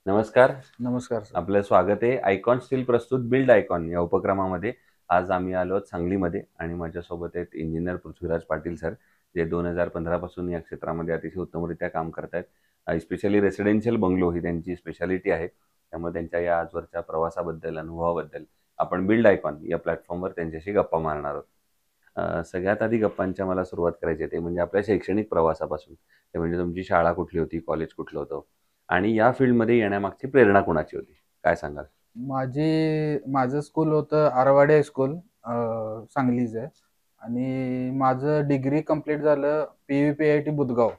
नमस्कार. नमस्कार सर. आपलं स्वागत आहे आयकॉन स्टील प्रस्तुत बिल्ड आयकॉन या उपक्रमामध्ये. आज आम्ही आलो आहोत सांगलीमध्ये आणि माझ्यासोबत आहेत इंजिनियर पृथ्वीराज पाटील सर, जे 2015 पासून या क्षेत्रामध्ये अतिशय उत्तमरित्या काम करत आहेत. स्पेशली रेसिडेन्शियल बंगलो ही त्यांची स्पेशालिटी आहे. त्यामुळे त्यांच्या या आजवरच्या प्रवासाबद्दल, अनुभवाबद्दल आपण बिल्ड आयकॉन या प्लॅटफॉर्मवर त्यांच्याशी गप्पा मारणार आहोत. सगळ्यात आधी गप्पांच्या मला सुरुवात करायची आहे ते म्हणजे आपल्या शैक्षणिक प्रवासापासून. ते म्हणजे तुमची शाळा कुठली होती, कॉलेज कुठलं होतं आणि या फील्डमध्ये येण्यामागची प्रेरणा कोणाची होती? काय सांगाल? माझं स्कूल होतं आरवाडी हायस्कूल, सांगलीचं आहे. आणि माझं डिग्री कंप्लीट झालं PVPIT Budhgaon,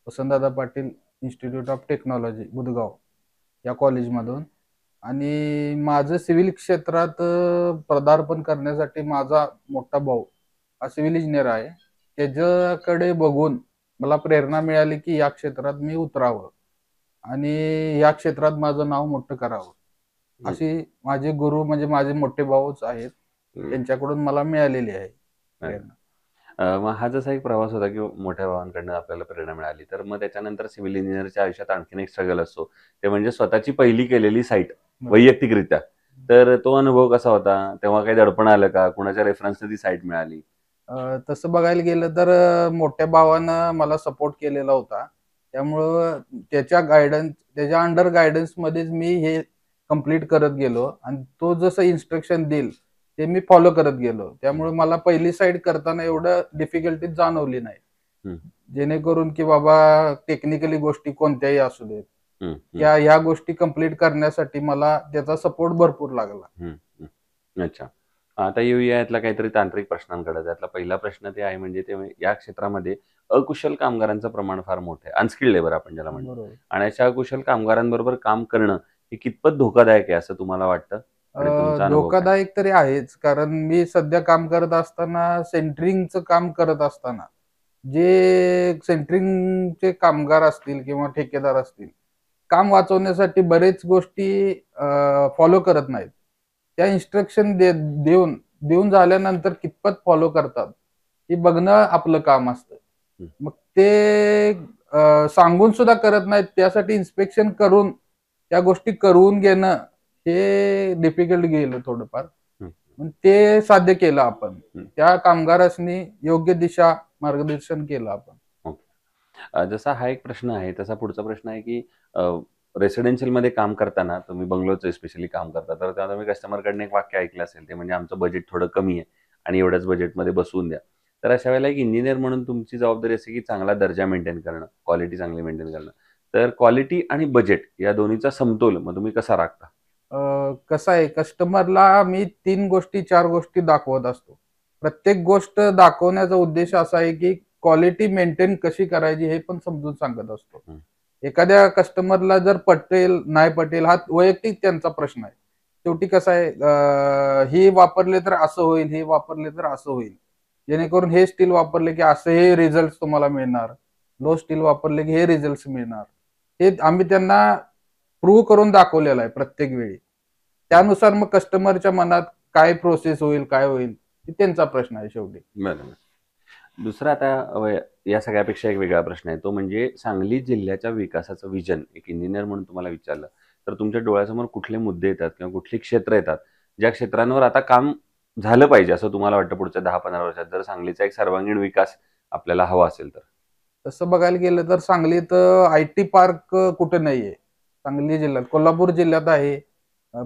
Vasantdada Patil institute of technology Budhgaon या कॉलेजमधून. आणि माझं सिव्हिल क्षेत्रात पदार्पण करण्यासाठी माझा मोठा भाऊ हा सिव्हिल इंजिनियर आहे. त्याच्याकडे बघून मला प्रेरणा मिळाली की या क्षेत्रात मी उतरावं आणि या क्षेत्रात माझं नाव मोठं करावं. अशी माझे गुरु म्हणजे माझे मोठे भाऊच आहेत. त्यांच्याकडून मला मिळालेली आहे प्रेरणा. मग हा जसा एक प्रवास होता की मोठ्या भावांकडनं आपल्याला प्रेरणा मिळाली, तर मग त्याच्यानंतर सिव्हिल इंजिनिअरच्या आयुष्यात आणखीन एक स्ट्रगल असतो. ते म्हणजे स्वतःची पहिली केलेली साईट वैयक्तिकरित्या. तर तो अनुभव कसा होता? तेव्हा काही दडपण आलं का? कुणाच्या रेफरन्सने ती साईट मिळाली? तसं बघायला गेलं तर मोठ्या भावानं मला सपोर्ट केलेला होता. त्यामुळं त्याच्या अंडर गायडन्स मध्येच मी हे कंप्लीट करत गेलो आणि तो जसं इन्स्ट्रक्शन देईल ते मी फॉलो करत गेलो. त्यामुळे मला पहिली साईड करताना एवढं डिफिकल्टी जाणवली नाही. हं, जेणेकरून की बाबा टेक्निकली गोष्टी कोणत्याही असू देत, हं, हं, ह्या गोष्टी कंप्लीट करण्यासाठी मला त्याचा सपोर्ट भरपूर लागला. हं, हं. अच्छा. आता येऊया यातला काहीतरी तांत्रिक प्रश्नांकडे. त्यातला पहिला प्रश्न ते आहे म्हणजे ते या क्षेत्रामध्ये अकुशल कामगारांचं प्रमाण फार मोठं आहे. अनस्किल्ड लेबर आपण ज्याला म्हणतो. बरोबर. आणि अशा अकुशल कामगारांबरोबर काम करणं हे कितपत धोकादायक आहे असं तुम्हाला वाटतं? आणि तुमचा अनुभव काय? धोकादायक तरी आहेच, कारण मी सध्या काम करत असताना सेंटरिंगचं काम करत असताना जे सेंटरिंगचे कामगार असतील किंवा ठेकेदार असतील, काम वाचवण्यासाठी बरेच गोष्टी फॉलो करत नाहीत. त्या इन्स्ट्रक्शन देऊन देऊन झाल्यानंतर कितपत फॉलो करतात हे बघणं आपलं काम असतं. हं, मग ते सांगून सुद्धा करत नाहीत. त्यासाठी इन्स्पेक्शन करून त्या गोष्टी करवून घेणं हे डिफिकल्ट गेलं थोडंफार. हं, पण ते साध्य केलं आपण. हं. त्या कामगारांनी योग्य दिशा मार्गदर्शन केलं आपण. ओके. जसा हा एक प्रश्न आहे, तसा पुढचा प्रश्न आहे की रेसिडेन्शियलमध्ये काम करताना तुम्ही बंगलोचं स्पेशली काम करता, तर तेव्हा तुम्ही कस्टमरकडनं एक वाक्य ऐकलं असेल, ते म्हणजे आमचं बजेट थोडं कमी आहे आणि एवढ्याच बजेटमध्ये बसवून द्या. तर अशा वेळेला एक इंजिनिअर म्हणून तुमची जबाबदारी असते की चांगला दर्जा मेंटेन करणं, क्वालिटी चांगली मेंटेन करणं. तर क्वालिटी आणि बजेट या दोन्हीचा समतोल मग तुम्ही कसा राखता? कसं आहे, कस्टमरला मी 3 गोष्टी 4 गोष्टी दाखवत असतो. प्रत्येक गोष्ट दाखवण्याचा उद्देश असा आहे की क्वालिटी मेंटेन कशी करायची हे पण समजून सांगत असतो. हं, एखाद्या कस्टमरला जर पटेल नाही पटेल हा वैयक्तिक त्यांचा प्रश्न आहे. शेवटी कसं आहे, हे वापरले तर असं होईल, हे वापरले तर असं होईल. जेणेकरून हे स्टील वापरले की असे हे रिझल्ट तुम्हाला मिळणार. लो स्टील वापरले की हे रिझल्ट मिळणार. हे आम्ही त्यांना प्रूव्ह करून दाखवलेलं आहे प्रत्येक वेळी. त्यानुसार मग कस्टमरच्या मनात काय प्रोसेस होईल, काय होईल, हे त्यांचा प्रश्न आहे शेवटी. बरोबर. दुसरा आता या सगळ्यापेक्षा एक वेगळा प्रश्न आहे. तो म्हणजे सांगली जिल्ह्याच्या विकासाचं व्हिजन एक इंजिनिअर म्हणून तुम्हाला विचारलं, तर तुमच्या डोळ्यासमोर कुठले मुद्दे येतात किंवा कुठली क्षेत्र येतात, ज्या क्षेत्रांवर आता काम झालं पाहिजे असं तुम्हाला वाटतं पुढच्या 10-15 वर्षात, जर सांगलीचा एक सर्वांगीण विकास आपल्याला हवा असेल तर? तसं बघायला गेलं तर सांगलीत आयटी पार्क कुठे नाहीये. सांगली जिल्ह्यात, कोल्हापूर जिल्ह्यात आहे,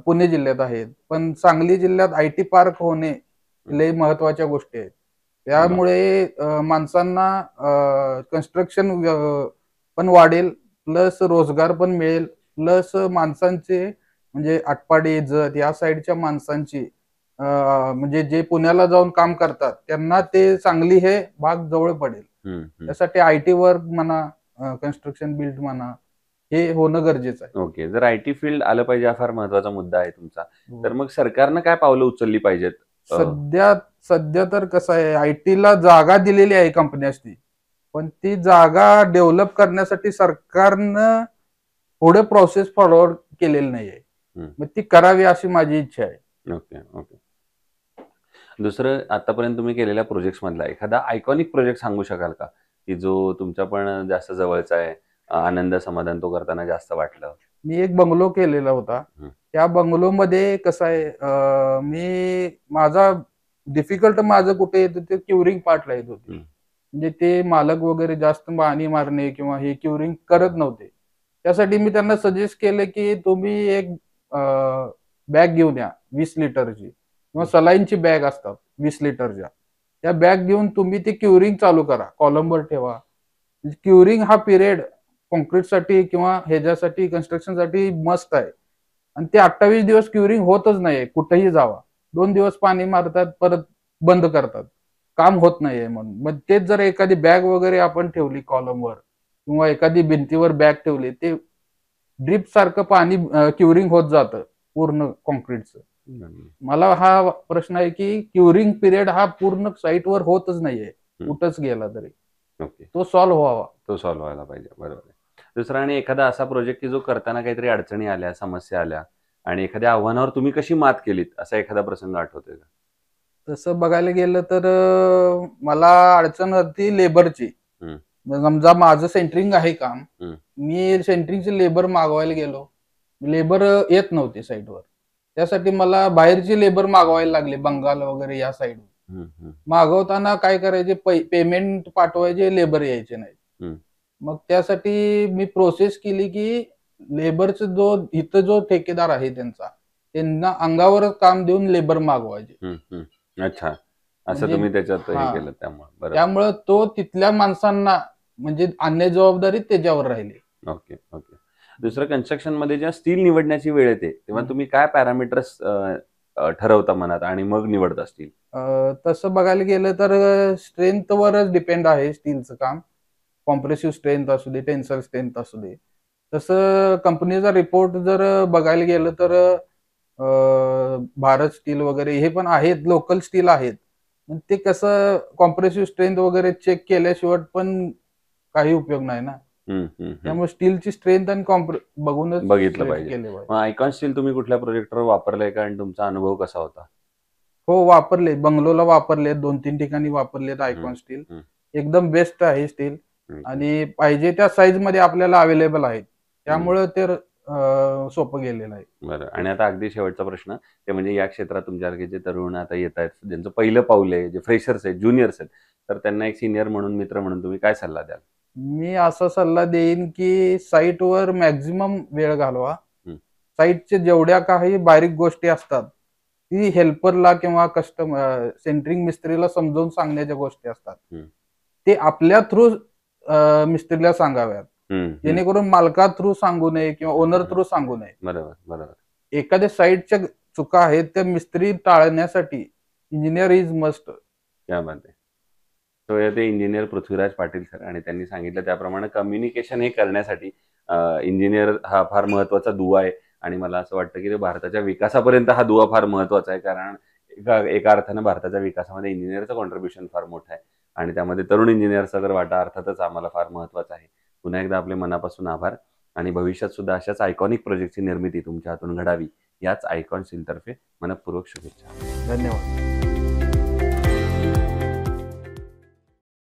पुणे जिल्ह्यात आहेत. पण सांगली जिल्ह्यात आयटी पार्क होणे हं, लय महत्वाच्या गोष्टी आहेत. बरं. त्यामुळे माणसांना कन्स्ट्रक्शन पण वाढेल, प्लस रोजगार पण मिळेल, प्लस माणसांचे म्हणजे आटपाडी, जत या साईडच्या माणसांची म्हणजे जे पुण्याला जाऊन काम करतात, त्यांना ते सांगली हे भाग जवळ पडेल. हं, हं. त्यासाठी आयटी वर्क म्हणा, कन्स्ट्रक्शन बिल्ड म्हणा, हे होणं गरजेचं आहे. ओके. जर आयटी फील्ड आलं पाहिजे हा फार महत्त्वाचा मुद्दा आहे तुमचा. तर हो. मग सरकारनं काय पावलं उचलली पाहिजेत? सध्या सध्या तर कसं आहे, आयटीला जागा दिलेली आहे कंपन्यांनी. पण ती जागा डेव्हलप करण्यासाठी सरकारनं पुढे प्रोसेस फॉरवर्ड केलेली नाहीये. हं. मग ती करावी अशी माझी इच्छा आहे. Okay, okay. दुसरं आतापर्यंत तुम्ही केलेल्या प्रोजेक्ट्समधला एखादा आयकॉनिक प्रोजेक्ट सांगू शकाल का? की जो तुमच्या पण जास्त जवळचा आहे, आनंद समाधान तो करताना जास्त वाटलं? मी एक बंगलो केलेला होता. हं. त्या बंगलोमध्ये कसं आहे, माझा डिफिकल्ट माझं कुठे येत ते क्युरिंग पार्टला येत होती. हं. म्हणजे ते मालक वगैरे जास्त पाणी मारणे किंवा हे क्युरिंग करत नव्हते. त्यासाठी मी त्यांना सजेस्ट केलं, की तुम्ही एक बॅग घेऊन या 20 लिटरची किंवा सलाईनची बॅग असतात 20 लिटरच्या. त्या बॅग घेऊन तुम्ही ते क्युरिंग चालू करा. कॉलमवर ठेवा. क्युरिंग हा पिरियड काँक्रीटसाठी किंवा ह्याच्यासाठी कन्स्ट्रक्शनसाठी मस्ट आहे. आणि ते 28 दिवस क्युरिंग होतच नाहीये. कुठेही जावा. 2 दिवस पाणी मारतात, परत बंद करतात. काम होत नाहीये म्हणून. मग तेच जर एखादी बॅग वगैरे आपण ठेवली कॉलमवर किंवा एखादी भिंतीवर बॅग ठेवली, ते ड्रिप सारखं पाणी क्युरिंग होत जातं पूर्ण काँक्रीटचं. हं. मला हा प्रश्न आहे, की क्युरिंग पिरियड हा पूर्ण साइटवर होतच नाहीये. हं. कुठंच गेला तरी. ओके. तो सॉल्व्ह व्हावा. तो सॉल्व्ह व्हायला पाहिजे. बरोबर आहे. दुसरा आणि एखादा असा प्रोजेक्ट की जो करताना काहीतरी अडचणी आल्या, समस्या आल्या आणि एखाद्या आव्हानावर तुम्ही कशी मात केलीत, असा एखादा प्रसंग आठवतोय का? तसं बघायला गेलं तर मला अडचण होती लेबरची. हं. समजा माझं सेंटरिंग आहे काम. हं. मी सेंटरिंगचे लेबर मागवायला गेलो. लेबर येत नव्हते साईटवर. त्यासाठी मला बाहेरची लेबर मागवायला लागले बंगाल वगैरे या साईडवर. हं. हं. मागवताना काय करायचे पेमेंट पाठवायचे, लेबर यायचे नाहीत. हं. मग त्यासाठी मी प्रोसेस केली, की लेबरचा इथं जो ठेकेदार आहे त्यांना अंगावरच काम देऊन लेबर मागवायचे. हं. हं. अच्छा. असं म्हणजे तुम्ही त्याच्यात हे हां. केलं त्यामुळे. बरोबर. त्यामुळं तो तिथल्या माणसांना म्हणजे आणण्याची जबाबदारी त्याच्यावर राहिली. Okay, okay. दुसरं कन्स्ट्रक्शनमध्ये जेव्हा स्टील निवडण्याची वेळ येते, तेव्हा तुम्ही काय पॅरामीटर्स ठरवता मनात आणि मग निवडता स्टील? तसं बघायला गेलं तर स्ट्रेंथवरच डिपेंड आहे स्टीलचं काम. कॉम्प्रेसिव्ह स्ट्रेंथ असू दे, टेन्साईल स्ट्रेंथ असू दे. तसं कंपनीचा रिपोर्ट जर बघायला गेलं तर भारत स्टील वगैरे हे पण आहेत, लोकल स्टील आहेत. पण ते कसं कॉम्प्रेसिव्ह स्ट्रेंथ वगैरे चेक केल्याशिवाय पण काही उपयोग नाही ना. हं. हं. हं. त्यामुळे स्टीलची स्ट्रेंथ आणि बघूनच बघितलं सिलेक्ट पाहिजे. केले पाहिजे. मग आयकॉन स्टील तुम्ही कुठल्या प्रोजेक्टवर वापरलंय का आणि तुमचा अनुभव कसा होता? हो, वापरले. बंगलोला वापरलेत, 2-3 ठिकाणी वापरलेत हं. Icon steel. हं. एकदम बेस्ट आहे स्टील हं. आणि पाहिजे त्या साईजमध्ये आपल्याला अवेलेबल आहेत. हं. त्यामुळं ते सोपं गेलेलं आहे. बरं. आणि आता अगदी शेवटचा प्रश्न, ते म्हणजे या क्षेत्रात तुमच्यासारखे जे तरुण आता येत आहेत, ज्यांचं पहिलं पाऊल आहे, जे फ्रेशर्स आहेत, ज्युनियर्स आहेत, तर त्यांना एक सीनियर म्हणून, मित्र म्हणून तुम्ही काय सल्ला द्याल? मी असा सल्ला देईन, की साईटवर मॅक्सिमम वेळ घालवा. हं. साईटच्या जेवढ्या काही बारीक गोष्टी असतात, ती हेल्परला किंवा सेंटरिंग मिस्त्रीला समजावून सांगण्याच्या गोष्टी असतात. हं. ते आपल्या थ्रू मिस्त्रीला सांगाव्यात. हं. हं. जेणेकरून मालका थ्रू सांगू नये किंवा ओनर थ्रू सांगू नये. बरोबर, बरोबर. एखाद्या साईटच्या चुका आहेत त्या मिस्त्री टाळण्यासाठी इंजिनियर इज मस्ट. क्या बात है! तो ते इंजिनियर पृथ्वीराज पाटील सर आणि त्यांनी सांगितलं त्याप्रमाणे कम्युनिकेशन हे करण्यासाठी इंजिनियर हा फार महत्त्वाचा दुवा आहे आणि मला असं वाटतं, की ते भारताच्या विकासापर्यंत हा दुवा फार महत्त्वाचा आहे. कारण एका अर्थानं भारताच्या विकासामध्ये इंजिनिअरचं कॉन्ट्रिब्युशन फार मोठं आहे आणि त्यामध्ये तरुण इंजिनिअरचा तर वाटा अर्थातच आम्हाला फार महत्त्वाचा आहे. पुन्हा एकदा आपले मनापासून आभार आणि भविष्यात सुद्धा अशाच आयकॉनिक प्रोजेक्टची निर्मिती तुमच्या हातून घडावी, याच आयकॉन स्टीलतर्फे मनःपूर्वक शुभेच्छा. धन्यवाद.